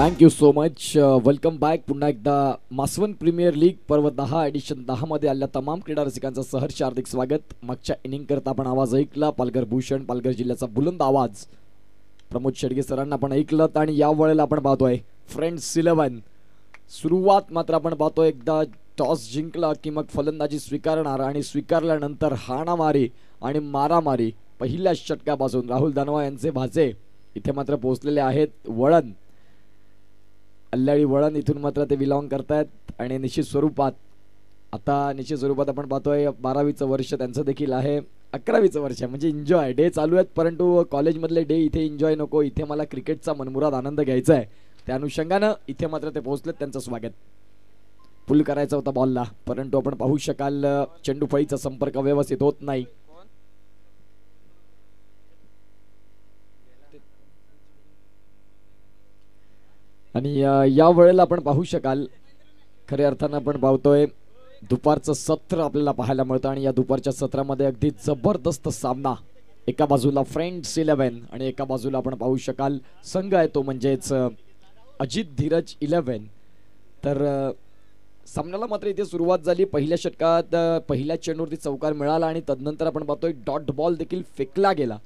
Thank you so much. Welcome back. पुन्हा एकदा मासवन premier league पर्व 10 एडिशन 10 मध्ये आलेल्या तमाम क्रीडा रसिकांचं सहर्ष हार्दिक स्वागत. मागच्या इनिंग करता आपण आवाज ऐकला पालघर भूषण, पालघर जिल्ह्याचा बुलंद आवाज प्रमोद शेडगे सरांना आपण ऐकलं. आणि या वेळेला आपण पाहतोय फ्रेंड्स 11. सुरुवात मात्र आपण पाहतोय एकदा टॉस जिंकला की मग फलंदाजी स्वीकारणार आणि स्वीकारल्यानंतर हाणामारी आणि मारामारी पहिल्या षटकापासून राहुल दानवा यांचे भाचे इथे मात्र पोहोचलेले आहेत. वळण अल्लाडी वळण इथून मात्र ते बिलॉंग करतायत आणि निश्चित स्वरूपात आपण पाहतोय 12वीचं वर्ष त्यांचं देखील आहे. 11वीचं वर्ष म्हणजे एन्जॉय डे चालू आहेत, परंतु कॉलेजमधले डे इथे एन्जॉय नको, इथे मला क्रिकेटचा मनमुराद आनंद घ्यायचा आहे. त्या अनुषंगानं इथे मात्र ते पोहोचलेत. त्यांचं स्वागत. पुल करायचा होता बॉलला, परंतु आपण पाहू शकाल चेंडू फळीचा संपर्क व्यवस्थित होत नाही. आणि या वेळेला आपण पाहू शकाल खऱ्या अर्थानं आपण पाहतोय दुपारचं सत्र आपल्याला पाहायला मिळतं आणि या दुपारच्या सत्रामध्ये अगदी जबरदस्त सामना. एका बाजूला फ्रेंड्स 11 आणि एका बाजूला आपण पाहू शकाल संघ आहे तो म्हणजेच अजित धीरज 11. तर सामन्याला मात्र इथे सुरुवात झाली. पहिल्या षटकात पहिल्या चेंडूवरती चौकार मिळाला आणि तदनंतर आपण पाहतोय डॉट बॉल देखील फेकला गेला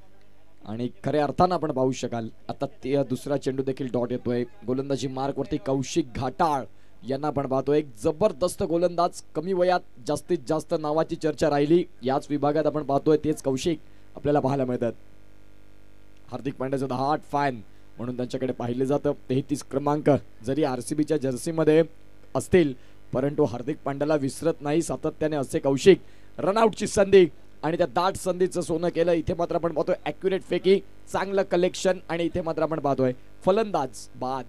आणि खऱ्या अर्थानं आपण पाहू शकाल आता दुसरा चेंडू देखील डॉट येतोय. गोलंदाजी मार्क वरती कौशिक घाटाळ यांना आपण पाहतोय. एक जबरदस्त गोलंदाज, कमी वयात जास्तीत जास्त नावाची चर्चा राहिली याच विभागात आपण पाहतोय तेच कौशिक आपल्याला पाहायला मिळतात. हार्दिक पांड्याचं 10 फॅन म्हणून त्यांच्याकडे पाहिले जातं. 33 क्रमांक जरी आरसीबीच्या जर्सीमध्ये असतील परंतु हार्दिक पांड्याला विसरत नाही सातत्याने असे कौशिक. रनआउटची संधी आणि त्या दाट संधीचं सोनं केलं. इथे मात्र आपण पाहतोय ॲक्युरेट फेकी, चांगलं कलेक्शन आणि इथे मात्र आपण पाहतोय फलंदाज बाद.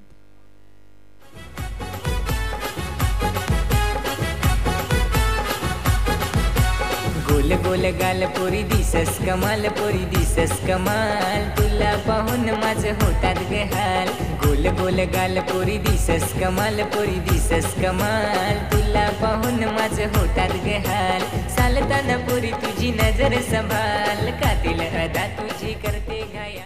गोल गोल गाल पोरी दिसस कमाल, पोरी दिसस कमाल, तुला पाहून माझं होतात गे हाल. गोल गोल गाल पोरी दिसस कमाल, पोरी दिसस कमाल, तुला पाहून माझं होतात गे हाल. चालताना पोरी तुझी नजर संभाल, कातील अदा तुझी करते घाया.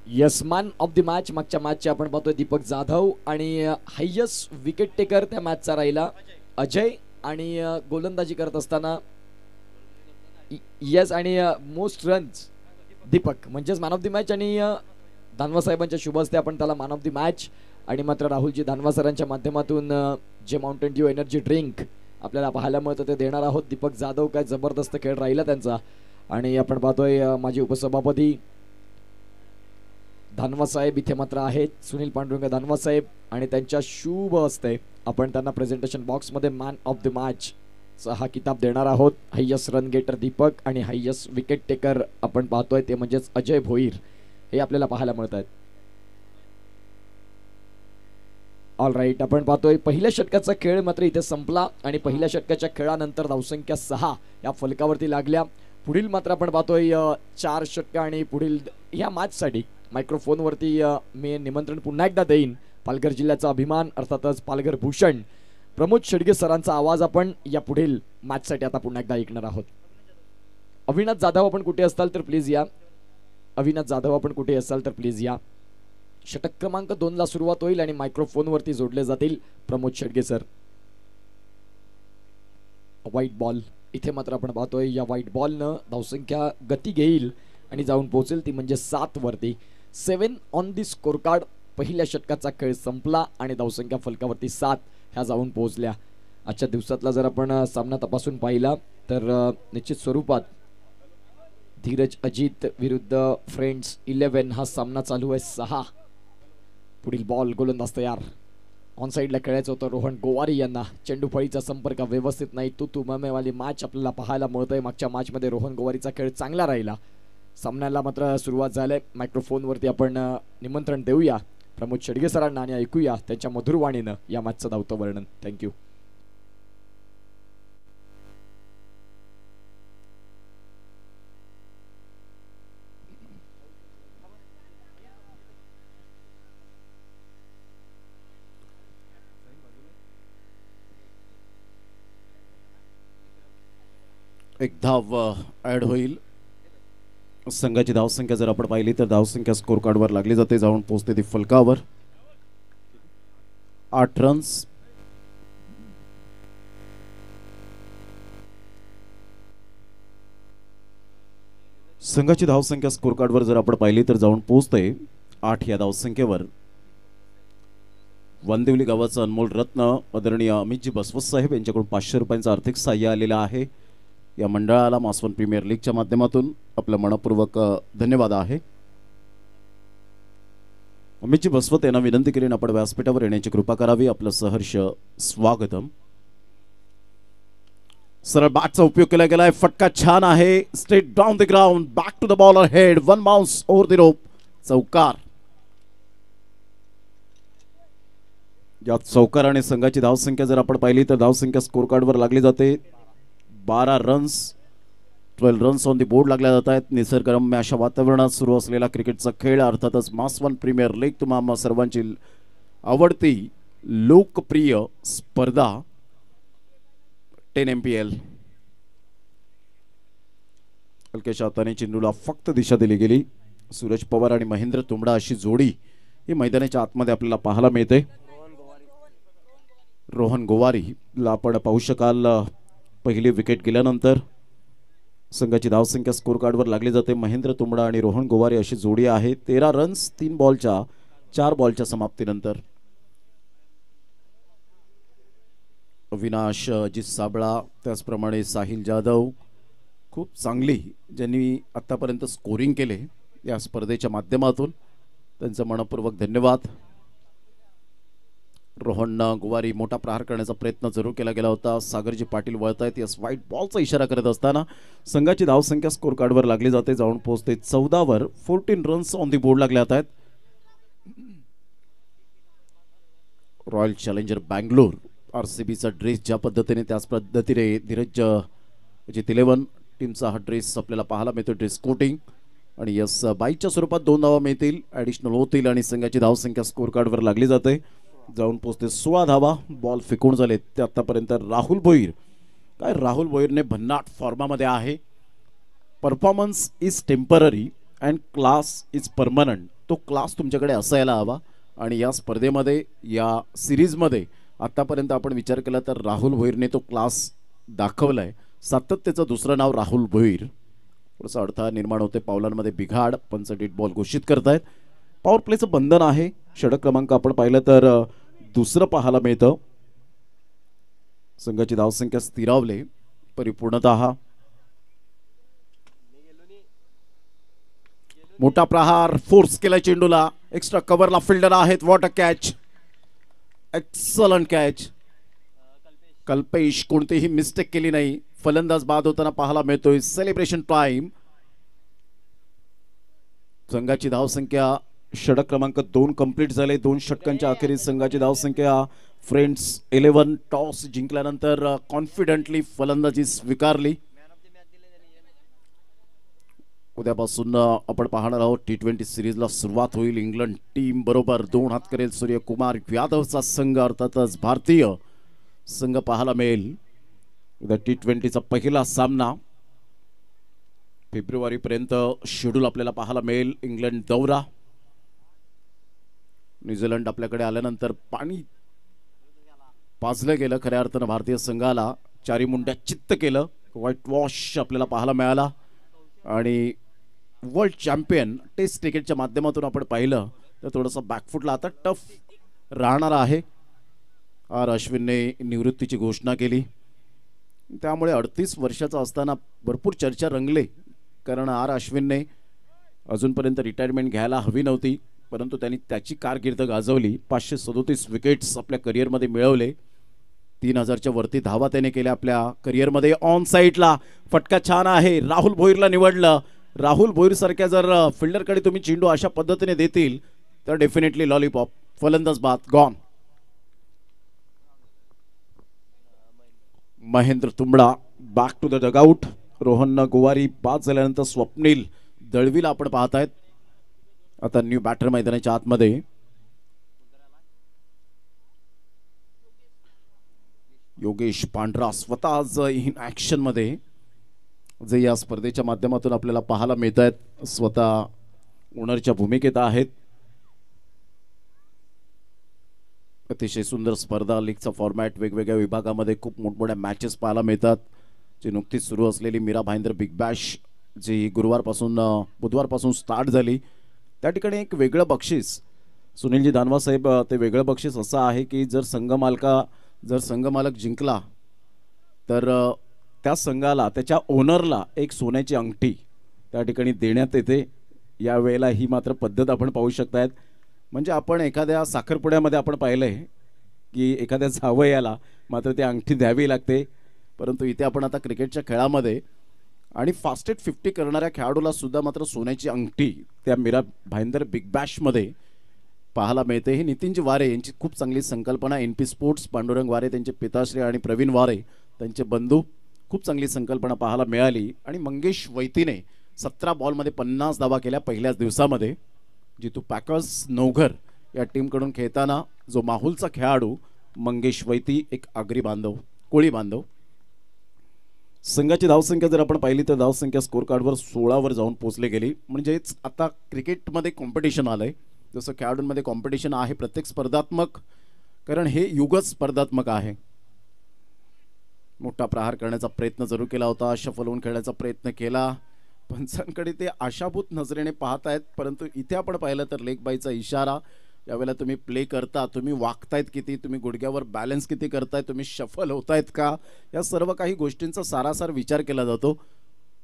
Yes man of the match मागच्या मॅचचे आपण पाहतोय दीपक जाधव आणि हायेस्ट विकेट टेकर त्या मॅचचा राहिला अजय. आणि गोलंदाजी करत असताना यस आणि मोस्ट रन्स दीपक म्हणजेच मॅन ऑफ द मॅच आणि धानवा साहेबांच्या शुभ हस्ते आपण त्याला मॅन ऑफ द मॅच आणि मात्र राहुलजी धानवा सरांच्या माध्यमातून जे माउंटेन ड्यू एनर्जी ड्रिंक आपल्याला पाहायला मिळतं ते देणार आहोत. दीपक जाधव काय जबरदस्त खेळ राहिला त्यांचा. आणि आपण पाहतोय माजी उपसभापती धानवा साहेब इथे मात्र आहेत, सुनील पांडुरंग धानवा साहेब, आणि त्यांच्या शुभ हस्ते आपण त्यांना प्रेझेंटेशन बॉक्समध्ये मॅन ऑफ द मॅच चा हा किताब देणार आहोत. हायेस्ट रन गेटर दीपक आणि हायेस्ट विकेट टेकर आपण पाहतोय ते म्हणजेच अजय भोईर हे आपल्याला पाहायला मिळत आहेत. ऑल राईट, आपण पाहतोय पहिल्या षटकाचा खेळ मात्र इथे संपला आणि पहिल्या षटकाच्या खेळानंतर धावसंख्या 6 या फलकावरती लागल्या. पुढील मात्र आपण पाहतोय 4 षटक आणि पुढील या मॅचसाठी मायक्रोफोनवरती मी निमंत्रण पुन्हा एकदा देईन. पालघर जिल्ह्याचा अभिमान अर्थातच पालघर भूषण प्रमोद शेडगे सरांचा आवाज आपण या पुढील मॅचसाठी आता पुन्हा एकदा ऐकणार आहोत. अविनाश जाधव आपण कुठे असाल तर प्लीज या. अविनाश जाधव आपण कुठे असाल तर प्लीज या. षटक क्रमांक 2 ला सुरुवात होईल आणि मायक्रोफोनवरती जोडले जातील Pramod Shedge sir. White ball इथे मात्र आपण पाहतोय या व्हाईट बॉलनं धावसंख्या गती घेईल आणि जाऊन पोहोचेल ती म्हणजे 7 वरती. 7 ऑन दी स्कोर कार्ड. पहिल्या षटकाचा खेळ संपला आणि धावसंख्या फलकावरती 7 ह्या जाऊन पोहोचल्या. आजच्या दिवसातला जर आपण सामना तपासून पाहिला तर निश्चित स्वरूपात धीरज अजित विरुद्ध फ्रेंड्स 11 हा सामना चालू आहे. 6 पुढील बॉल गोलंदाज तयार. ऑन साईडला खेळायचं होतं रोहन गोवारी यांना. चेंडू फळीचा संपर्क व्यवस्थित नाही. तू ममेवाली मॅच आपल्याला पाहायला मिळतोय. मागच्या मॅचमध्ये रोहन गोवारीचा खेळ चांगला राहिला. सामन्याला मात्र सुरुवात झाली. मायक्रोफोनवरती आपण निमंत्रण देऊया प्रमोद शेडगे सरांना आणि ऐकूया त्यांच्या मधुरवाणीनं या मॅचचं धावतं वर्णन. थँक्यू. एक धाव ॲड होईल. संघाची धावसंख्या जर आपण पाहिली तर धावसंख्या स्कोर कार्डवर लागली जाते, जाऊन पोहोचते ती फलकावर. 8 रन्स. संघाची धावसंख्या स्कोर कार्डवर जर आपण पाहिली तर जाऊन पोहोचते 8 या धावसंख्येवर. वंदिवली गावाचा अनमोल रत्न आदरणीय अमितजी बसवत साहेब यांच्याकडून 500 रुपयांचं आर्थिक सहाय्य आलेलं आहे. या मंडळाला मासवन प्रीमियर लीगच्या माध्यमातून आपलं मनपूर्वक धन्यवाद आहे. अमितजी बसवत यांना विनंती केली आपण व्यासपीठावर येण्याची कृपा करावी. आपलं सहर्ष स्वागतम. सरळ बॅटचा उपयोग केला गेलाय. फटका छान आहे. Straight down the ground. Back to the bowler head. One bounce over the rope. चौकार. या चौकाराने संघाची धावसंख्या जर आपण पाहिली तर धावसंख्या स्कोर कार्डवर लागली जाते. 12 runs. 12 runs on the board लागल्या जात आहेत. निसर्गरम्य अशा वातावरणात सुरू असलेला क्रिकेटचा खेळ, अर्थातच मासवन प्रीमियर लीग तुम्हा सर्वांची आवडती लोकप्रिय स्पर्धा 10 MPL. हलक्याच्या हाताने चेंडूला फक्त दिशा दिली गेली. सूरज पवार आणि महेंद्र तुंबडा अशी जोडी ही मैदानाच्या आतमध्ये आपल्याला पाहायला मिळते. रोहन गोवारीला आपण पाहू शकाल. पहिली विकेट गेल्यानंतर संघाची धावसंख्या स्कोर कार्डवर लागली जाते. महेंद्र तुंबडा आणि रोहन गोवारी अशी जोडी आहे. 13 रन्स 4 बॉलच्या समाप्तीनंतर. अविनाश अजित साबळा, त्याचप्रमाणे साहिल जाधव खूप चांगली ज्यांनी आतापर्यंत स्कोरिंग केले या स्पर्धेच्या माध्यमातून, त्यांचं मनपूर्वक धन्यवाद. रोहन गोवारी मोठा प्रहार करण्याचा प्रयत्न जरूर केला गेला होता. सागरजी पाटील वळत आहेत. यस व्हाईट बॉलचा इशारा करत असताना संघाची धावसंख्या स्कोर कार्डवर लागली जाते. जाऊन पोहोचते 14 वर. 14 रन्स ऑन दी बोर्ड लागले आहेत. रॉयल चॅलेंजर बँगलोर RCBचा ड्रेस ज्या पद्धतीने त्याच पद्धतीने धीरज अजित 11 टीमचा हा ड्रेस आपल्याला पाहायला मिळतो. ड्रेस कोटिंग आणि यस बाईच्या स्वरूपात 2 धावा मिळतील, ॲडिशनल होतील आणि संघाची धावसंख्या स्कोर कार्डवर लागली जाते. जाऊन पोहोचते 16 धावा. बॉल फेकून झालेत ते आतापर्यंत राहुल भोईर. काय राहुल भोईरने भन्नाट फॉर्मामध्ये आहे. Performance is temporary and class is permanent. तो क्लास तुमच्याकडे असायला हवा आणि या स्पर्धेमध्ये या सिरीजमध्ये आतापर्यंत आपण विचार केला तर राहुल भोईरने तो क्लास दाखवलाय. सातत्याचं दुसरं नाव राहुल भोईर. थोडासा अडथळा निर्माण होते. पावलांमध्ये बिघाड. पंच डेड बॉल घोषित करतायत. पॉवर प्लेचं बंधन आहे. षटक क्रमांक आपण पाहिलं तर दुसरं पाहायला मिळतं. संघाची धावसंख्या स्थिरावले परिपूर्णतः. मोठा प्रहार फोर्स केला चेंडूला. एक्स्ट्रा कव्हरला फिल्डर आहेत. What a catch. Excellent catch. Kalpesh कोणतीही मिस्टेक केली नाही. फलंदाज बाद होताना पाहायला मिळतोय. Celebration time. संघाची धावसंख्या षटक क्रमांक 2 कंप्लीट झाले. 2 षटकांच्या अखेरीस संघाची धावसंख्या फ्रेंड्स 11. टॉस जिंकल्यानंतर कॉन्फिडेंटली फलंदाजी स्वीकारली. उद्यापासून आपण पाहणार आहोत T20 सिरीजला सुरुवात होईल. इंग्लंड टीम बरोबर 2 हात करेल सूर्यकुमार यादवचा संघ, अर्थातच भारतीय संघ पाहायला मिळेल. उद्या T20चा पहिला सामना फेब्रुवारीपर्यंत शेड्यूल आपल्याला पाहायला मिळेल. इंग्लंड दौरा. न्यूझीलंड आपल्याकडे आल्यानंतर पाणी पाजलं गेलं. खऱ्या अर्थानं भारतीय संघाला चारी मुंड्या चित्त केलं. व्हाईट वॉश आपल्याला पाहायला मिळाला आणि वर्ल्ड चॅम्पियन टेस्ट क्रिकेटच्या माध्यमातून आपण पाहिलं तर थोडंसं बॅकफुटला आता टफ राहणार आहे. आर अश्विनने निवृत्तीची घोषणा केली. त्यामुळे 38 वर्षाचा असताना भरपूर चर्चा रंगले, कारण आर अश्विनने अजूनपर्यंत रिटायरमेंट घ्यायला हवी नव्हती, परंतु त्यांनी त्याची कारकीर्द गाजवली. 537 विकेट्स आपल्या करिअरमध्ये मिळवले. 3000च्या वरती धावा त्याने केल्या आपल्या करिअरमध्ये. ऑन साईडला फटका छान आहे. राहुल भोईरला निवडलं. राहुल भोईर सारख्या जर फिल्डरकडे तुम्ही चेंडू अशा पद्धतीने देतील तर डेफिनेटली लॉलीपॉप. फलंदाज बाद. Gone. Mahendra Tumbda back to the dugout. Rohan Gowari बाद झाल्यानंतर स्वप्नील दळवीला आपण पाहतायत आता न्यू बॅटर मैदानाच्या आतमध्ये. योगेश पांढरा स्वतःच इन ऍक्शन मध्ये. जे या स्पर्धेच्या माध्यमातून आपल्याला पाहायला मिळत आहेत, स्वतः ओनरच्या भूमिकेत आहेत. अतिशय सुंदर स्पर्धा, लीगचा फॉर्मॅट, वेगवेगळ्या विभागामध्ये खूप मोठमोठ्या मॅचेस पाहायला मिळतात. जी नुकतीच सुरू असलेली मीरा भाईंदर बिग बॅश जी बुधवारपासून स्टार्ट झाली, त्या ठिकाणी एक वेगळं बक्षीस सुनीलजी दानवा साहेब, ते वेगळं बक्षीस असं आहे की जर संघमालक जिंकला तर त्या संघाला, त्याच्या ओनरला एक सोन्याची अंगठी त्या ठिकाणी देण्यात येते. यावेळेला ही मात्र पद्धत आपण पाहू शकतायत. म्हणजे आपण एखाद्या साखरपुड्यामध्ये आपण पाहिलंय की एखाद्या जावयाला मात्र ती अंगठी द्यावी लागते, परंतु इथे आपण आता क्रिकेटच्या खेळामध्ये आणि फास्टेस्ट 50 करणाऱ्या खेळाडूला सुद्धा मात्र सोन्याची अंगठी त्या मीरा भाईंदर बिग बॅशमध्ये पाहायला मिळते. ही नितीनजी वारे यांची खूप चांगली संकल्पना. NP स्पोर्ट्स, पांडुरंग वारे त्यांचे पिताश्री आणि प्रवीण वारे त्यांचे बंधू, खूप चांगली संकल्पना पाहायला मिळाली. आणि मंगेश वैतीने 17 बॉलमध्ये 50 धावा केल्या पहिल्याच दिवसामध्ये. जितू पॅकर्स नवघर या टीमकडून खेळताना जो माहुलचा खेळाडू मंगेश वैती, एक आगरी बांधव, कोळी बांधव. संघाची धावसंख्या जर आपण पाहिली तर धावसंख्या स्कोर कार्डवर 16 जाऊन पोहोचली गेली. म्हणजेच आता क्रिकेटमध्ये कॉम्पिटिशन आलंय. जसं खेळाडूंमध्ये कॉम्पिटिशन आहे प्रत्येक स्पर्धात्मक, कारण हे युगच स्पर्धात्मक आहे. मोठा प्रहार करण्याचा प्रयत्न जरूर केला होता, शफल होऊन खेळण्याचा प्रयत्न केला, पंचांकडे ते आशाभूत नजरेने पाहत आहेत. परंतु इथे आपण पाहिलं तर लेग बायचा इशारा. यावेळेला तुम्ही प्ले करता, तुम्ही वागतायत किती, तुम्ही गुडघ्यावर बॅलन्स किती करताय, तुम्ही शफल होतायत का, या सर्व काही गोष्टींचा सारासार विचार केला जातो.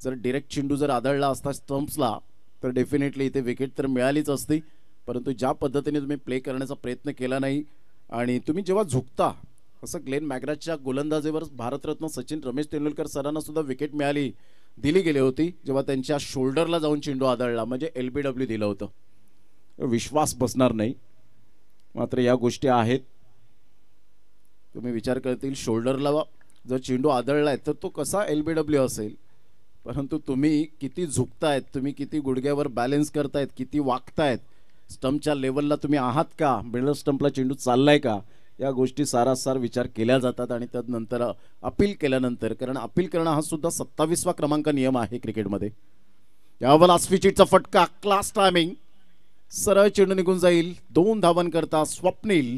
जर डिरेक्ट चेंडू जर आदळला असता स्टंप्सला तर डेफिनेटली इथे विकेट तर मिळालीच असती. परंतु ज्या पद्धतीने तुम्ही प्ले करण्याचा प्रयत्न केला नाही आणि तुम्ही जेव्हा झुकता, असं ग्लेन मॅग्रासच्या गोलंदाजीवर भारतरत्न सचिन रमेश तेंडुलकर सरांना सुद्धा विकेट दिली गेली होती जेव्हा त्यांच्या शोल्डरला जाऊन चेंडू आदळला, म्हणजे LBW दिलं होतं. विश्वास बसणार नाही. मात्र या गोष्टी आहेत. तुम्ही विचार करतील शोल्डरला जर चेंडू आदळलाय तर तो कसा LBW असेल, परंतु तुम्ही किती झुकतायत, तुम्ही किती गुडघ्यावर बॅलन्स करतायत, किती वागतायत, स्टंपच्या लेवलला तुम्ही आहात का, मिडल स्टंपला चेंडू चाललाय का, या गोष्टी सारासार विचार केल्या जातात. आणि त्यानंतर अपील केल्यानंतर, कारण अपील करणं हा सुद्धा 27वा क्रमांक नियम आहे क्रिकेटमध्ये. यावर लास्टविचिटचा फटका, क्लास टायमिंग, सरळ चेंडू निघून जाईल. 2 धावांकरता स्वप्नील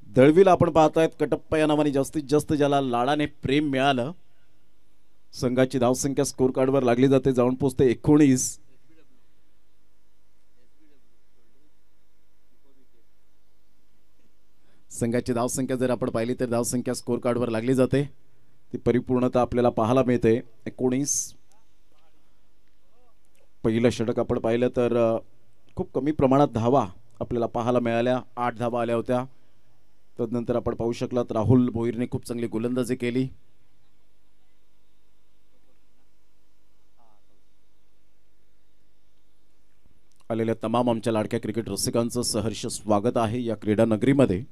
दळवीला आपण पाहतायत. कटप्पा या नावाने जास्तीत जास्त ज्याला लाडाने प्रेम मिळालं. संघाची धावसंख्या स्कोर कार्डवर लागली जाते, जाऊन पोहोचते 19. संघाची धावसंख्या जर आपण पाहिली तर धावसंख्या स्कोर कार्डवर लागली जाते, ती परिपूर्णता आपल्याला पाहायला मिळते. 19. पहिलं षटक आपण पाहिलं तर खूप कमी प्रमाणात धावा आपल्याला पाहायला मिळाल्या. 8 धावा आल्या होत्या. तदनंतर आपण पाहू शकलात राहुल भोईरने खूप चांगली गोलंदाजी केली. आलेल्या तमाम आमच्या लाडक्या क्रिकेट रसिकांचं सहर्ष स्वागत आहे या क्रीडा नगरीमध्ये.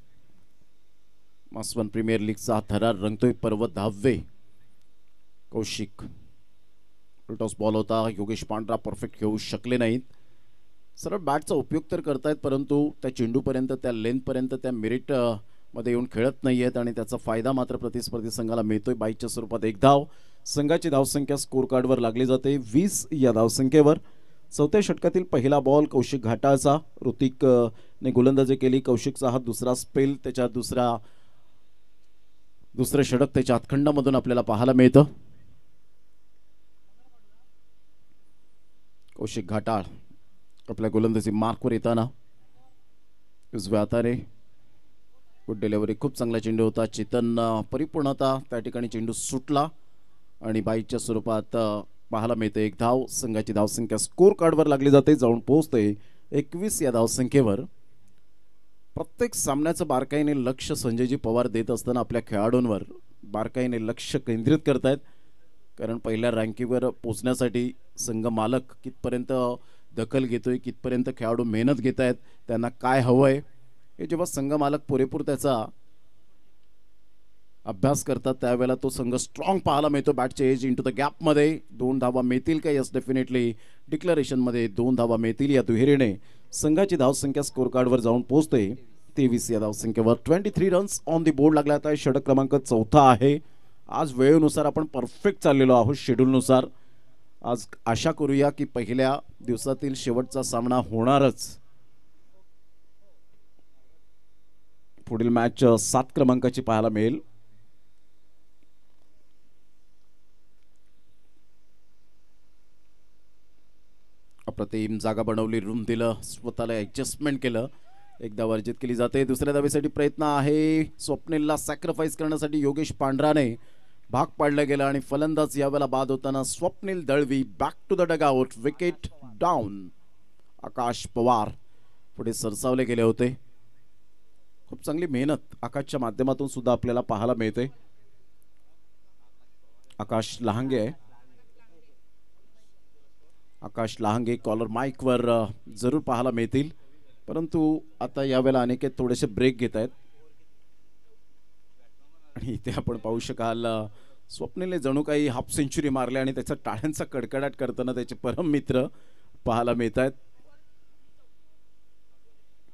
मासवन प्रीमियर लीगचा थरार रंगतोय. पर्व 10वे. कौशिक, टॉस बॉल होता, योगेश पांढरा परफेक्ट घेऊ शकले नाहीत. सरळ बॅटचा उपयोग तर करतायत, परंतु त्या चेंडूपर्यंत, त्या लेंथपर्यंत, त्या मेरिट मध्ये येऊन खेळत नाही आहेत आणि त्याचा फायदा मात्र प्रतिस्पर्धी संघाला मिळतोय. 22च्या स्वरूपात 1 धाव. संघाची धावसंख्या स्कोर कार्डवर लागली जाते 20 या धावसंख्येवर. 4थ्या षटकातील पहिला बॉल कौशिक घाटाळचा. ऋतिक ने गोलंदाजी केली. कौशिकचा हा दुसरा स्पेल, त्याच्या दुसरं षटक त्याच्या हातखंडामधून आपल्याला पाहायला मिळतं. कौशिक घाटाळ आपल्या गोलंदाजी मार्कवर येताना उजव्या हाताने गुड डिलिव्हरी, खूप चांगला चेंडू होता. चेतन परिपूर्णता, त्या ठिकाणी चेंडू सुटला आणि 22च्या स्वरूपात पाहायला मिळते 1 धाव. संघाची धावसंख्या स्कोर कार्डवर लागली जाते, जाऊन पोहोचते 21 या धावसंख्येवर. प्रत्येक सामन्याचं बारकाईने लक्ष संजयजी पवार देत असताना आपल्या खेळाडूंवर बारकाईने लक्ष केंद्रित करतायत, कारण पहिल्या रँकिंगवर पोहोचण्यासाठी संघ मालक कितपर्यंत दखल घेतोय, कितपर्यंत खेळाडू मेहनत घेत आहेत, त्यांना काय हवंय, हे जेव्हा संघ मालक पुरेपूर त्याचा अभ्यास करतात त्यावेळेला तो संघ स्ट्रॉंग पाहायला मिळतो. बॅटचे एज इंटू द गॅपमध्ये 2 धावा मिळतील का? Yes, definitely. डिक्लरेशनमध्ये 2 धावा मिळतील. या दुहेरीने संघाची धावसंख्या स्कोर कार्डवर जाऊन पोहोचते 23 या धावसंख्येवर. 23 रन्स ऑन दी बोर्ड लागला. आता षटक क्रमांक 4था आहे आज वेळेनुसार आपण परफेक्ट चाललेलो आहोत शेड्यूलनुसार. आज आशा करूया की पहिल्या दिवसातील शेवटचा सामना होणारच. पुढील मॅच 7 क्रमांकाची पाहायला मिळेल. अप्रतिम जागा बनवली, रूम दिलं, स्वतःला ॲडजस्टमेंट केलं. एकदा वर्जित केली जाते. दुसऱ्या धावेसाठी प्रयत्न आहे. स्वप्नीलला सॅक्रिफाईस करण्यासाठी योगेश पांढराने भाग पाडलं गेलं आणि फलंदाज यावेळेला बाद होताना Swapnil Dalvi. Back to the dugout. Wicket down. Akash Pawar पुढे सरसावले गेले होते. खूप चांगली मेहनत आकाशच्या माध्यमातून सुद्धा आपल्याला पाहायला मिळते. आकाश लहांगे आहे. आकाश लहांगे कॉलर माईकवर जरूर पाहायला मिळतील, परंतु आता यावेळेला अनेक थोडेसे ब्रेक घेत आहेत. आणि इथे आपण पाहू शकाल स्वप्नीलने जणू काही हाफ सेंचुरी मारल्या आणि त्याचा टाळ्यांचा कडकडाट करताना त्याचे परम मित्र पाहायला मिळत आहेत.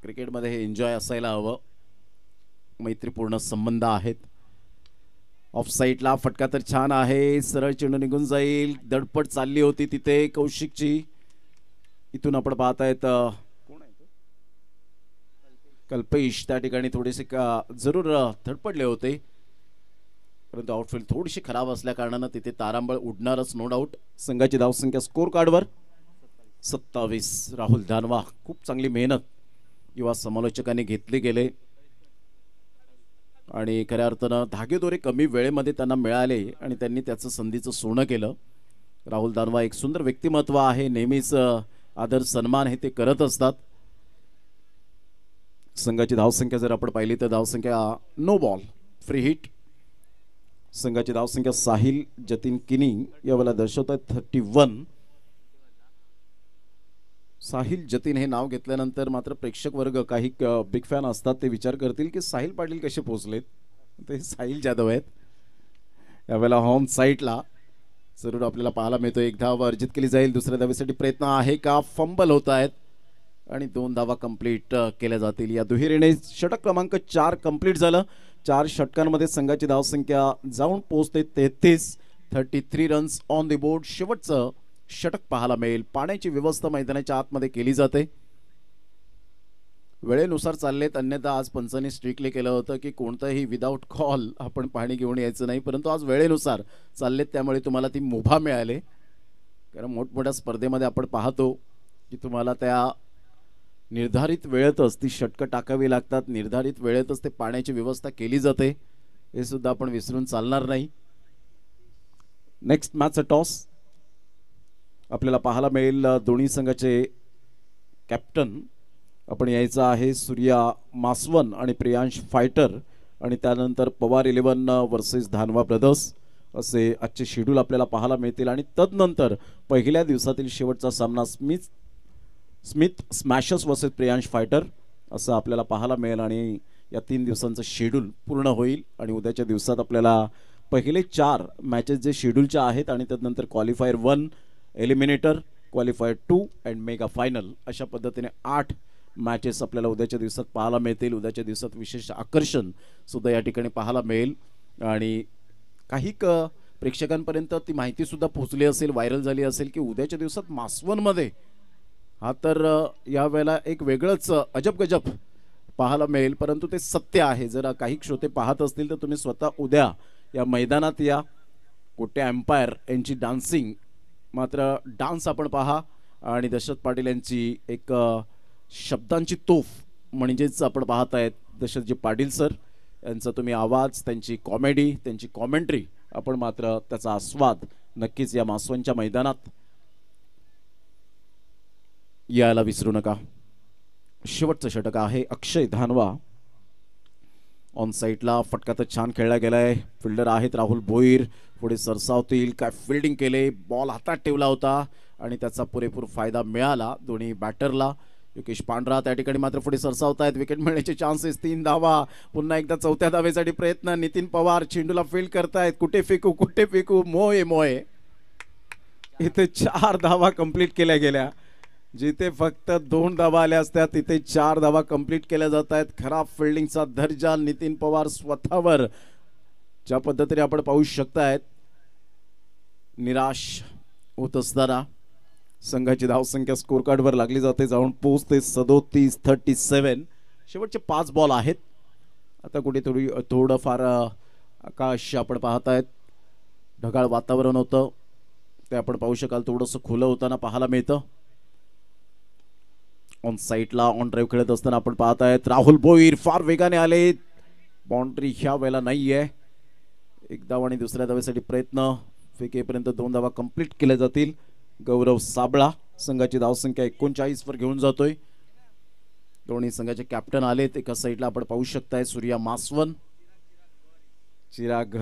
क्रिकेटमध्ये हे एन्जॉय असायला हवं. मैत्रीपूर्ण संबंध आहेत. ऑफ साईडला फटका तर छान आहे. सरळ चेंडू निघून जाईल. दडपट चालली होती तिथे कौशिकची. इथून आपण पाहतायत कल्पेश त्या ठिकाणी थोडेसे जरूर धडपडले होते, परंतु आउटफील्ड थोडीशी खराब असल्या कारणानं तिथे तारांबळ उडणारच नो डाऊट. संघाची धावसंख्या स्कोर कार्डवर 27. राहुल धानवा खूप चांगली मेहनत युवा समालोचकांनी घेतली गेले आणि खऱ्या अर्थानं धागेदोरे कमी वेळेमध्ये त्यांना मिळाले आणि त्यांनी त्याचं संधीचं सोनं केलं. राहुल दानवा एक सुंदर व्यक्तिमत्व आहे. नेहमीच आदर सन्मान हे ते करत असतात. संघाची धावसंख्या जर आपण पाहिली तर धावसंख्या नो बॉल फ्री हिट. संघाची धावसंख्या साहिल जतीन किनी यावेळेला दर्शवत आहेत 31. साहिल जतीन हे नाव घेतल्यानंतर मात्र प्रेक्षक वर्ग काही बिग फॅन असतात ते विचार करतील की साहिल पाटील कसे पोहोचलेत. ते साहिल जाधव आहेत. यावेळेला होम साईडला जरूर आपल्याला पाहायला मिळतो. एक धाव अर्जित केली जाईल. दुसऱ्या धावेसाठी प्रयत्न आहे का. फंबल होत आहेत आणि 2 धावा कंप्लीट केल्या जातील. या दुहेरीने षटक क्रमांक 4 कंप्लीट झालं. 4 षटकांमध्ये संघाची धावसंख्या जाऊन पोहोचते 33 रन्स ऑन द बोर्ड. शेवटचं षटक पाहायला मिळेल. पाण्याची व्यवस्था मैदानाच्या आतमध्ये केली जाते. वेळेनुसार चाललेत, अन्यथा आज पंचांनी स्ट्रिक्टली केलं होतं की कोणताही विदाऊट कॉल आपण पाणी घेऊन यायचं नाही, परंतु आज वेळेनुसार चाललेत त्यामुळे तुम्हाला ती मुभा मिळाले. कारण मोठमोठ्या स्पर्धेमध्ये आपण पाहतो की तुम्हाला त्या निर्धारित वेळेतच ती षटकं टाकावी लागतात. निर्धारित वेळेतच ते पाण्याची व्यवस्था केली जाते. हे सुद्धा आपण विसरून चालणार नाही. नेक्स्ट मॅचचा टॉस आपल्याला पाहायला मिळेल. दोन्ही संघाचे कॅप्टन आपण यायचं आहे सूर्या मासवन आणि प्रियांश फायटर आणि त्यानंतर पवार 11 वर्सेस धानवा ब्रदर्स असे आजचे शेड्यूल आपल्याला पाहायला मिळतील. आणि तदनंतर पहिल्या दिवसातील शेवटचा सामना Smith Smashers versus Priyansh fighter असं आपल्याला पाहायला मिळेल. आणि या 3 दिवसांचं शेड्यूल पूर्ण होईल आणि उद्याच्या दिवसात आपल्याला पहिले 4 मॅचेस जे शेड्यूलच्या आहेत आणि त्यानंतर qualifier 1, eliminator, qualifier 2 and mega final अशा पद्धतीने 8 मॅचेस आपल्याला उद्याच्या दिवसात पाहायला मिळतील. उद्याच्या दिवसात विशेष आकर्षण सुद्धा या ठिकाणी पाहायला मिळेल आणि काही प्रेक्षकांपर्यंत ती माहिती सुद्धा पोहोचली असेल, व्हायरल झाली असेल की उद्याच्या दिवसात मासवनमध्ये हा तर यावेळेला एक वेगळंच अजब गजब पाहायला मिळेल, परंतु ते सत्य आहे. जर काही श्रोते पाहत असतील तर तुम्ही स्वतः उद्या या मैदानात या. कोटे एम्पायर यांची डान्सिंग मात्र डान्स आपण पहा आणि दशरथ पाटील यांची एक शब्दांची तोफ म्हणजेच आपण पाहत आहेत दशरथजी पाटील सर यांचा तुम्ही आवाज, त्यांची कॉमेडी, त्यांची कॉमेंट्री आपण मात्र त्याचा आस्वाद नक्कीच या मासवनच्या मैदानात यायला विसरू नका. शेवटचं षटक आहे अक्षय धानवा. ऑन साईडला फटका तर छान खेळला गेलाय. फिल्डर आहेत राहुल भोईर. पुढे सरसावतील. काय फिल्डिंग केले. बॉल हातात ठेवला होता आणि त्याचा पुरेपूर फायदा मिळाला दोन्ही बॅटरला. योगेश पांढरा त्या ठिकाणी मात्र पुढे सरसावत आहेत. विकेट मिळण्याचे चान्सेस. 3 धावा. पुन्हा एकदा 4थ्या धावेसाठी प्रयत्न. नितीन पवार चेंडूला फील्ड करतायत. कुठे फेकू कुठे फेकू. मोये मोये. इथे 4 धावा कंप्लीट केल्या गेल्या. जिथे फक्त 2 धावा आल्या असत्या तिथे 4 धावा कंप्लीट केल्या जात आहेत. खराब फिल्डिंगचा दर्जा नितीन पवार स्वतःवर ज्या पद्धतीने आपण पाहू शकतायत निराश होत असताना संघाची धावसंख्या स्कोर कार्डवर लागली जाते, जाऊन पोहोचते 37-37. शेवटचे 5 बॉल आहेत. आता कुठेतरी थोडंफार आकाश आपण पाहतायत, ढगाळ वातावरण होतं ते आपण पाहू शकाल, थोडंसं खुलं होताना पाहायला मिळतं. ऑन साईडला ऑन ड्राईव्ह खेळत असताना आपण पाहतायत राहुल भोईर फार वेगाने आले. बाउंड्री ह्या वेळेला नाही आहे. एक धाव आणि दुसऱ्या धावेसाठी प्रयत्न, फेकेपर्यंत 2 धावा कंप्लीट केल्या जातील. गौरव साबळा संघाची धावसंख्या 39 वर घेऊन जातोय. दोन्ही संघाचे कॅप्टन आलेत. एका साईडला आपण पाहू शकताय सूर्या मासवन, चिराग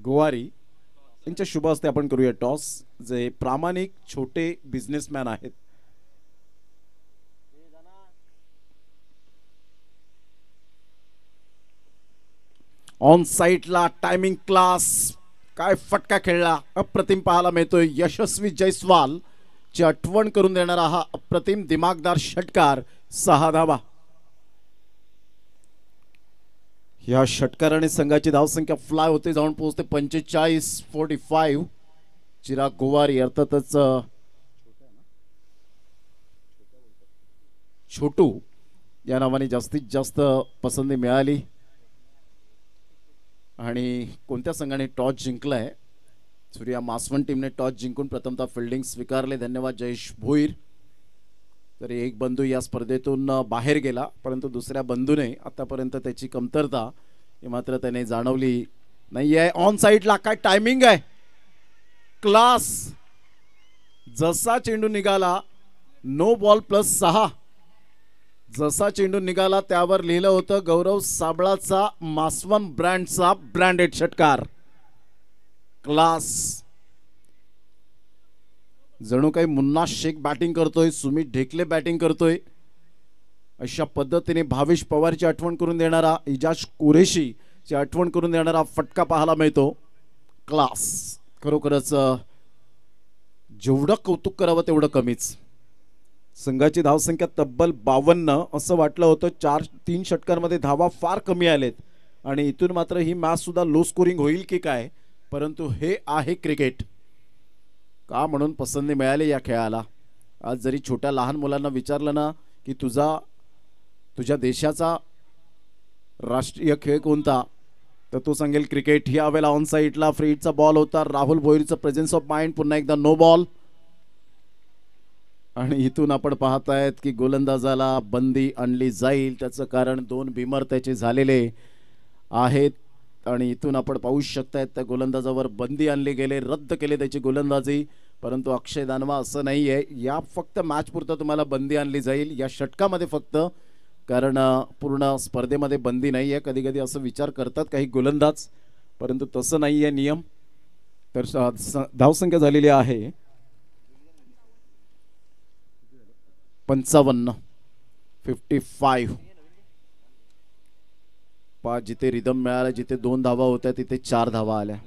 गोवारी यांच्या शुभ हस्ते आपण करूया टॉस. जे प्रामाणिक छोटे बिझनेसमॅन आहेत. ऑन साईडला टायमिंग क्लास, काय फटका खेळला, अप्रतिम पाहायला मिळतोय. यशस्वी जयस्वाल ची आठवण करून देणारा हा अप्रतिम दिमागदार षटकार, 6 धावा. या षटकाराने संघाची धावसंख्या फ्लाय होते, जाऊन पोहोचते 45-45. चिराग गोवारी अर्थातच छोटू या नावाने जास्तीत जास्त पसंती मिळाली. आणि कोणत्या संघाने टॉस जिंकलाय? सूर्या मासवन टीमने टॉस जिंकून प्रथमतः फिल्डिंग स्वीकारले. धन्यवाद जयेश भोईर. तरी एक बंधू या स्पर्धेतून बाहेर गेला, परंतु दुसऱ्या बंधूने आतापर्यंत त्याची कमतरता ही मात्र त्याने जाणवली नाही आहे. ऑन साईडला काय टायमिंग आहे, क्लास. जसा चेंडू निघाला नो बॉल +6. जसा चेंडू निघाला त्यावर लिहिलं होतं गौरव साबळाचा मासवन ब्रँडचा ब्रँडेड षटकार, क्लास. जणू काही मुन्ना शेख बॅटिंग करतोय, सुमित ढेकले बॅटिंग करतोय. अशा पद्धतीने भावेश पवारची आठवण करून देणारा, इजाज कुरेशीची आठवण करून देणारा फटका पाहायला मिळतो, क्लास. खरोखरच जेवढं कौतुक करावं तेवढं कमीच. संघाची धावसंख्या तब्बल 52. असं वाटलं होतं 3 षटकांमध्ये धावा फार कमी आलेत आणि इथून मात्र ही मॅच सुद्धा लो स्कोरिंग होईल की काय, परंतु हे आहे क्रिकेट का म्हणून पसंती मिळाली या खेळाला. आज जरी छोट्या लहान मुलांना विचारलं ना की तुझ्या देशाचा राष्ट्रीय खेळ कोणता, तर तो सांगेल क्रिकेट. ही यावेळेला ऑन साईडला फ्रीडचा बॉल होता. राहुल भोईरचं प्रेझेन्स ऑफ माइंड, पुन्हा एकदा नो बॉल. आणि इथून आपण पाहतायत की गोलंदाजाला बंदी आणली जाईल. त्याचं कारण 2 बिमर त्याचे झालेले आहेत आणि इथून आपण पाहू शकतायत त्या गोलंदाजावर बंदी आणली गेले, रद्द केले त्याची गोलंदाजी. परंतु अक्षय दानवा असं नाही आहे, या फक्त मॅच पुरता तुम्हाला बंदी आणली जाईल, या षटकामध्ये फक्त, कारण पूर्ण स्पर्धेमध्ये बंदी नाही आहे. कधी कधी असं विचार करतात काही गोलंदाज, परंतु तसं नाही आहे नियम. तर धावसंख्या झालेली आहे 55. जिथे रिदम मिळाला, जिथे 2 धावा होत्या तिथे 4 धावा आल्या.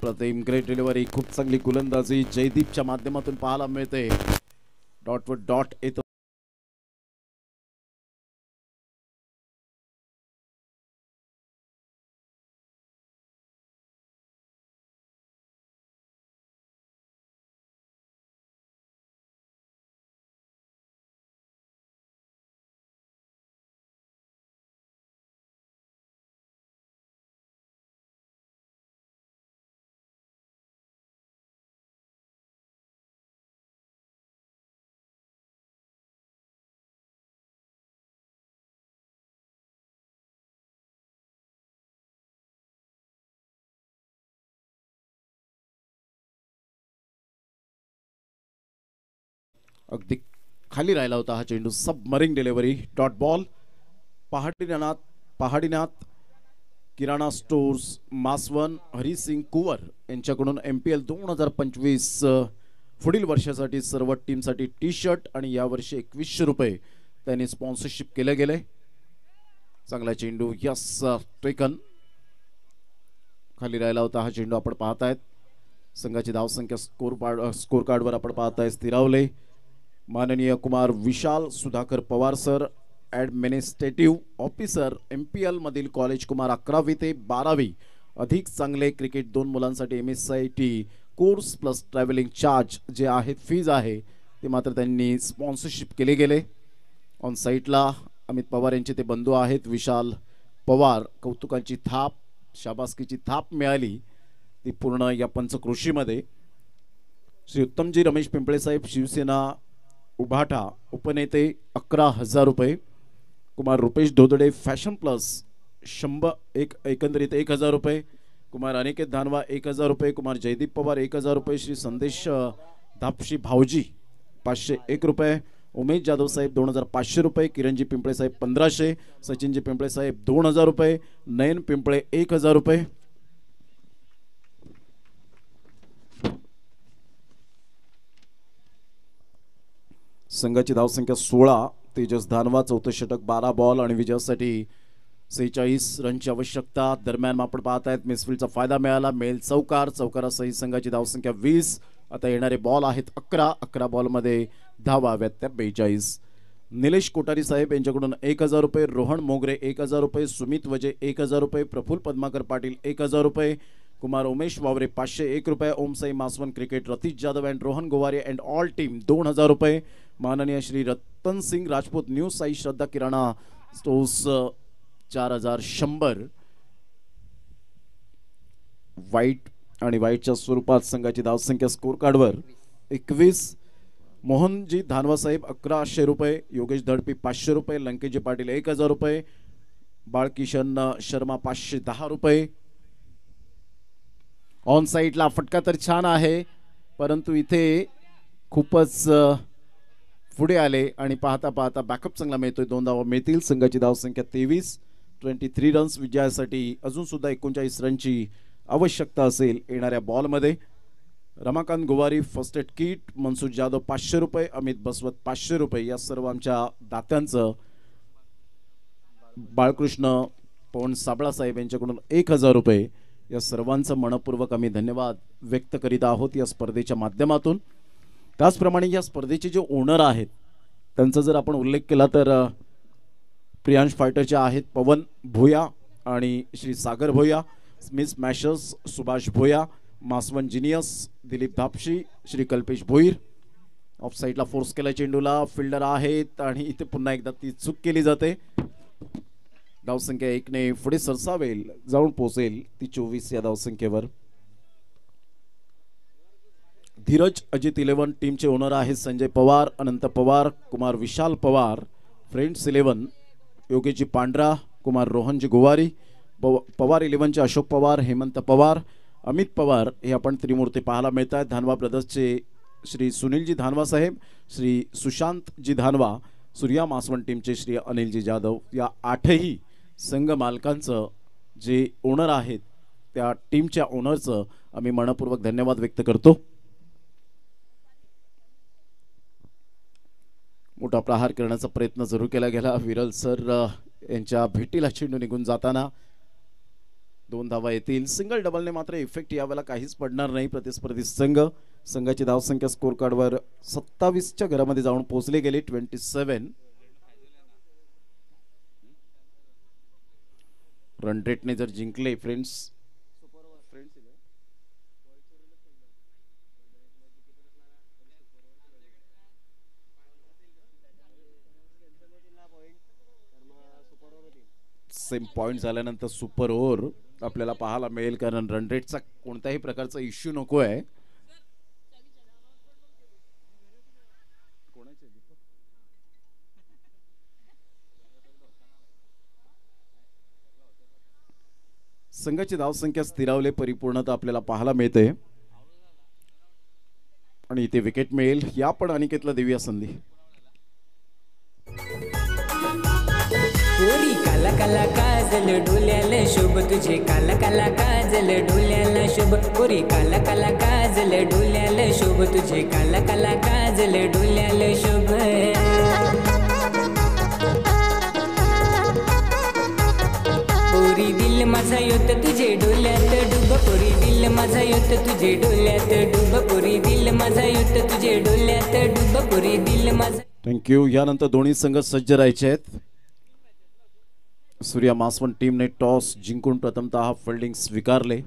अप्रतिम ग्रेट डिलिव्हरी, खूप चांगली गोलंदाजी जयदीपच्या माध्यमातून पाहायला मिळते. डॉटवर डॉट येतो. अगदी खाली राहिला होता हा चेंडू. सबमरिंग डिलिव्हरी, डॉट बॉल. पहाडीनाथ किराणा स्टोर्स मासवन हरिसिंग कुवर यांच्याकडून MPL 2025 पुढील वर्षासाठी सर्व टीमसाठी टी शर्ट आणि यावर्षी 2100 रुपये त्यांनी स्पॉन्सरशिप केले गेले. चांगला चेंडू, यस टेकन. खाली राहिला होता हा चेंडू. आपण पाहतायत संघाची धावसंख्या स्कोर कार्डवर आपण पाहताय स्थिरावले. माननीय Kumar Vishal Sudhakar Pawar sir, administrative officer MPL मधील कॉलेज कुमार 11वी ते 12वी. अधिक चांगले क्रिकेट 2 मुलांसाठी MSIT course plus travelling charge जे आहेत फीज आहे ते मात्र त्यांनी स्पॉन्सरशिप केले गेले. ऑन साईटला अमित पवार यांचे ते बंधू आहेत विशाल पवार. कौतुकांची थाप, शाबासकीची थाप मिळाली ती पूर्ण या पंचकृषीमध्ये. श्री उत्तमजी रमेश पिंपळे साहेब शिवसेना उभाटा उपनेते 11,000 रुपये. कुमार रुपेश धोदडे फॅशन प्लस 100 एकंदरीत 1,000 रुपये. कुमार अनिकेत धानवा 1,000 रुपये. कुमार जयदीप पवार 1,000 रुपये. श्री संदेश धापशी भाऊजी 501 रुपये. उमेश जाधव साहेब 2,500 रुपये. किरणजी पिंपळे साहेब 1,500. सचिनजी पिंपळे साहेब 2,000 रुपये. नयन पिंपळे 1,000 रुपये. संघाची धावसंख्या 16. तेजस धानवा 14 षटक 12 बॉल आणि विजयासाठी 46 रनची आवश्यकता. दरम्यान आपण पाहतायत मिसफील्डचा फायदा मिळाला. मेल चौकारासहित संघाची धावसंख्या 20. आता येणारे बॉल आहेत 11 बॉलमध्ये धावा हव्यात त्या 42. निलेश कोठारी साहेब यांच्याकडून 1,000 रुपये. रोहन मोगरे 1,000 रुपये. सुमित वजे 1,000 रुपये. प्रफुल्ल पद्माकर पाटील 1,000 रुपये. कुमार उमेश वावरे 501 रुपये. Om Sai Maswan cricket Ratish Jadhav and Rohan Gowari and all team 2,000 रुपये. माननीय श्री रतन सिंग राजपूत न्यू साई श्रद्धा किराणा स्टोर्स 4,100. वाईट आणि वाईटच्या स्वरूपात संघाची धावसंख्या स्कोर कार्डवर 21. मोहनजी धानवा साहेब 1,100 रुपये. योगेश धडपी 500 रुपये. लंकेजी पाटील 1,000 रुपये. बाळकिशन शर्मा 510 रुपये. ऑन साईटला फटका तर छान आहे परंतु इथे खूपच पुढे आले आणि पाहता पाहता बॅकअप चांगला मिळतोय. 2 धावा मिळतील. संघाची धावसंख्या 23. 23 रन्स विजयासाठी अजून सुद्धा 39 रनची आवश्यकता असेल येणाऱ्या बॉलमध्ये. Ramakant Gowari first aid kit. Mansoor Jadhav 500 रुपये. अमित बसवत 500 रुपये. या सर्व आमच्या दात्यांचं. बाळकृष्ण पवन साबळा साहेब यांच्याकडून 1,000 रुपये. या सर्वांचं मनपूर्वक आम्ही धन्यवाद व्यक्त करीत आहोत या स्पर्धेच्या माध्यमातून. त्याचप्रमाणे या स्पर्धेचे जे ओनर आहेत त्यांचा जर आपण उल्लेख केला तर प्रियांश फायटरचे आहेत पवन भोया आणि Shri Sagar Bhoya. Smith Mashers Subhash Bhoya. Maswan genius Dilip Dhapshi. Shri Kalpesh Bhoir. Off साईडला फोर्स केला चेंडूला. फिल्डर आहेत आणि इथे पुन्हा एकदा ती चूक केली जाते. धावसंख्या 1 ने पुढे सरसावेल, जाऊन पोहोचेल ती 24 या धावसंख्येवर. धीरज अजित 11 टीमचे ओनर आहेत संजय पवार, अनंत पवार, कुमार विशाल पवार. फ्रेंड्स 11 योगेशजी पांढरा, कुमार रोहनजी गोवारी. पवार 11चे अशोक पवार, हेमंत पवार, अमित पवार हे आपण त्रिमूर्ती पाहायला मिळत आहेत. धानवा ब्रदर्सचे श्री सुनीलजी धानवा साहेब, श्री सुशांतजी धानवा. सूर्या मासवण टीमचे श्री अनिलजी जाधव. या 8ही संघ मालकांचं जे ओनर आहेत त्या टीमच्या ओनरचं आम्ही मनपूर्वक धन्यवाद व्यक्त करतो. मोठा प्रहार करण्याचा प्रयत्न जरूर केला गेला. विरल सर यांच्या भेटीला चेंडू निघून जाताना 2 धावा येतील. सिंगल डबलने मात्र इफेक्ट यावेळेला काहीच पडणार नाही. प्रतिस्पर्धी संघाची धावसंख्या स्कोर कार्डवर 27च्या घरामध्ये जाऊन पोहोचली गेली. 27 रन रेटने जर जिंकले फ्रेंड्स, सेम पॉइंट झाल्यानंतर सुपर ओव्हर आपल्याला पाहायला मिळेल, कारण रन रेटचा कोणत्याही प्रकारचा इश्यू नको आहे. संघाची धावसंख्या स्थिरावले परिपूर्णता आपल्याला पाहायला मिळते आणि इथे विकेट मिळेल. या पण अनिकेतला देऊया संधी. पोरी काला काला काजल डोल्याला शोभ तुझे, काला काला काजल डोल्याला शोभ. पोरी काला काला काजल डोल्याला शोभ तुझे, काला काला काजल डोल्याला शोभ. पोरी दिल माझा योत तुझे डोल्यात डुब, पोरी दिल माझा योत तुझे डोल्यात डुब, पोरी दिल माझा योत तुझे डोल्यात डुब, पोरी दिल माझा. थँक्यू. यानंतर दोन्ही संघ सज्ज राहायचे आहेत. सूर्या मासवण टीमने टॉस जिंकून प्रथमतः फिल्डिंग स्वीकारले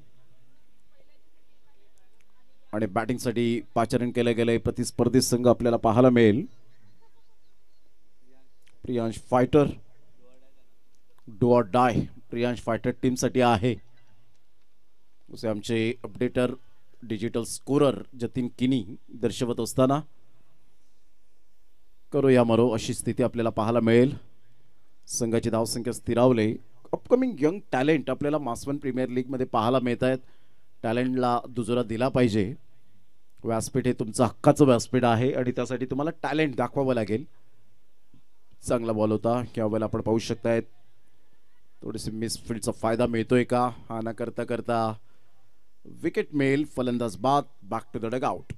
आणि बॅटिंगसाठी पाचारण केले गेले. प्रतिस्पर्धी संघ आपल्याला पाहायला मिळेल. Priyansh fighter, do or die Priyansh fighter टीमसाठी आहे. असे आमचे अपडेटर डिजिटल स्कोरर जतीन किनी दर्शवत असताना करो या मरो अशी स्थिती आपल्याला पाहायला मिळेल. संघाची धावसंख्या स्थिरावले. अपकमिंग यंग टॅलेंट आपल्याला मासवण प्रीमियर लीग मध्ये पाहायला मिळत आहेत. टॅलेंटला दुजोरा दिला पाहिजे. व्यासपीठ हे तुमचं हक्काचं व्यासपीठ आहे आणि त्यासाठी तुम्हाला टॅलेंट दाखवावं लागेल. चांगला बॉल होता. यावेळेला आपण पाहू शकतायत थोडीशी मिसफील्डचा फायदा मिळतोय का. हा न करता करता विकेट मिळेल. फलंदाज बाद. Back to the dugout.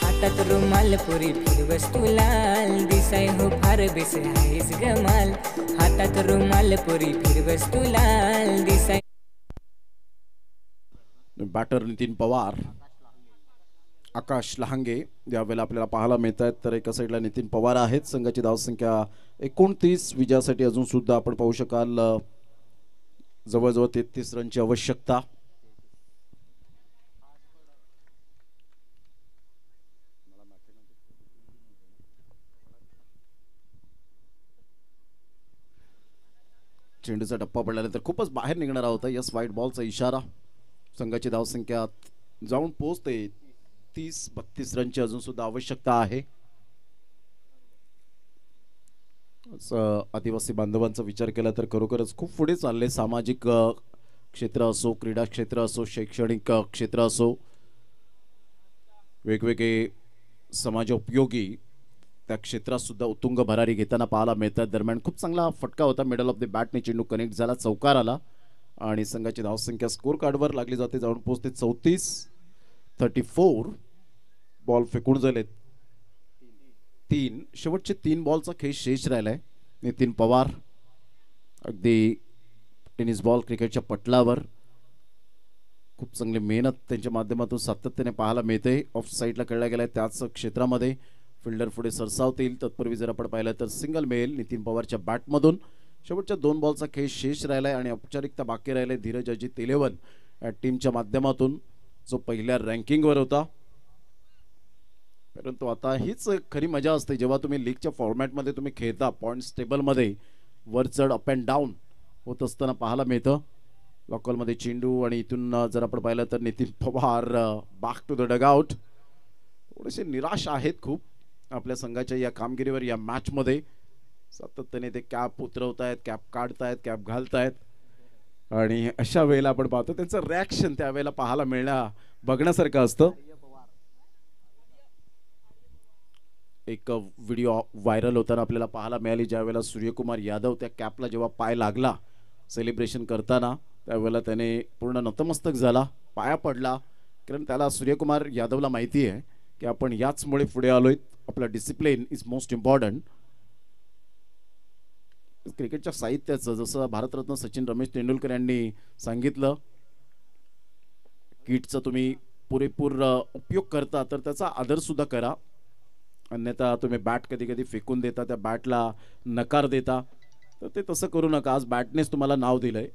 हातात रुमाल पुरी फिरवस तू लाल, दिसाय हो फार बेस आहेस गमाल. हातात रुमाल पुरी फिरवस तू लाल, दिसाय. बॅटर नितीन पवार, आकाश लहांगे यावेळेला आपल्याला पाहायला मिळत आहेत. तर एका साईडला नितीन पवार आहेत. संघाची धावसंख्या 29. विजयासाठी अजून सुद्धा आपण पाहू शकाल जवळजवळ 33 रनची आवश्यकता. चेंडूचा टप्पा पडल्यानंतर खूपच बाहेर निघणारा होता. यस, वाईट बॉलचा इशारा. संघाची धावसंख्या जाऊन पोहोचते 30-32 रनची अजून सुद्धा आवश्यकता आहे. आदिवासी बांधवांचा विचार केला तर खरोखरच खूप पुढे चालले. सामाजिक क्षेत्र असो, क्रीडा क्षेत्र असो, शैक्षणिक क्षेत्र असो, वेगवेगळे समाजोपयोगी त्या क्षेत्रात सुद्धा उत्तुंग भरारी घेताना पाहायला मिळतात. दरम्यान खूप चांगला फटका होता. मिडल ऑफ द बॅटने चेंडू कनेक्ट झाला, चौकार आला आणि संघाची धावसंख्या स्कोर कार्डवर लागली जाते. जाऊन पोहोचते 34. बॉल फेकून झालेत 3. शेवटचे 3 बॉलचा खेळ शेष राहिलाय. नितीन पवार अगदी टेनिस बॉल क्रिकेटच्या पटलावर खूप चांगली मेहनत त्यांच्या माध्यमातून सातत्याने पाहायला मिळते. ऑफ साईडला खेळला गेलाय त्याच क्षेत्रामध्ये. फिल्डर पुढे सरसावतील. तत्पूर्वी जर आपण पाहिलं तर सिंगल मिळेल नितीन पवारच्या बॅटमधून. शेवटच्या 2 बॉलचा खेळ शेष राहिलाय आणि औपचारिकता बाकी राहिले. धीरज अजित 11 या टीमच्या माध्यमातून जो पहिल्या रँकिंगवर होता. परंतु आता हीच खरी मजा असते जेव्हा तुम्ही लीगच्या फॉर्मॅटमध्ये तुम्ही खेळता. पॉईंट्स टेबलमध्ये वर चढ अप अँड डाऊन होत असताना पाहायला मिळतं. लॉकलमध्ये चेंडू आणि इथून जर आपण पाहिलं तर Nitin Pawar back to the dugout. थोडेसे निराश आहेत खूप आपल्या संघाच्या या कामगिरीवर. या मॅचमध्ये सातत्याने ते कॅप उतरवतायत, कॅप काढतायत, कॅप घालतायत आणि अशा वेळेला आपण पाहतो त्यांचं रिॲक्शन त्यावेळेला पाहायला बघण्यासारखं असतं. एक व्हिडिओ व्हायरल होताना आपल्याला पाहायला मिळाली ज्यावेळेला सूर्यकुमार यादव त्या कॅपला जेव्हा पाय लागला सेलिब्रेशन करताना, त्यावेळेला त्याने पूर्ण नतमस्तक झाला, पाया पडला. कारण त्याला सूर्यकुमार यादवला माहिती आहे की आपण याचमुळे पुढे आलोय. आपला डिसिप्लिन इज मोस्ट इम्पॉर्टंट. क्रिकेटच्या साहित्याचं, जसं भारतरत्न सचिन रमेश तेंडुलकर यांनी सांगितलं, किटचा तुम्ही पुरेपूर उपयोग करता तर त्याचा आदर सुद्धा करा. अन्यथा तुम्ही बॅट कधी कधी फेकून देता, त्या बॅटला नकार देता, तर ते तसं करू नका. आज बॅटनेच तुम्हाला नाव दिलंय.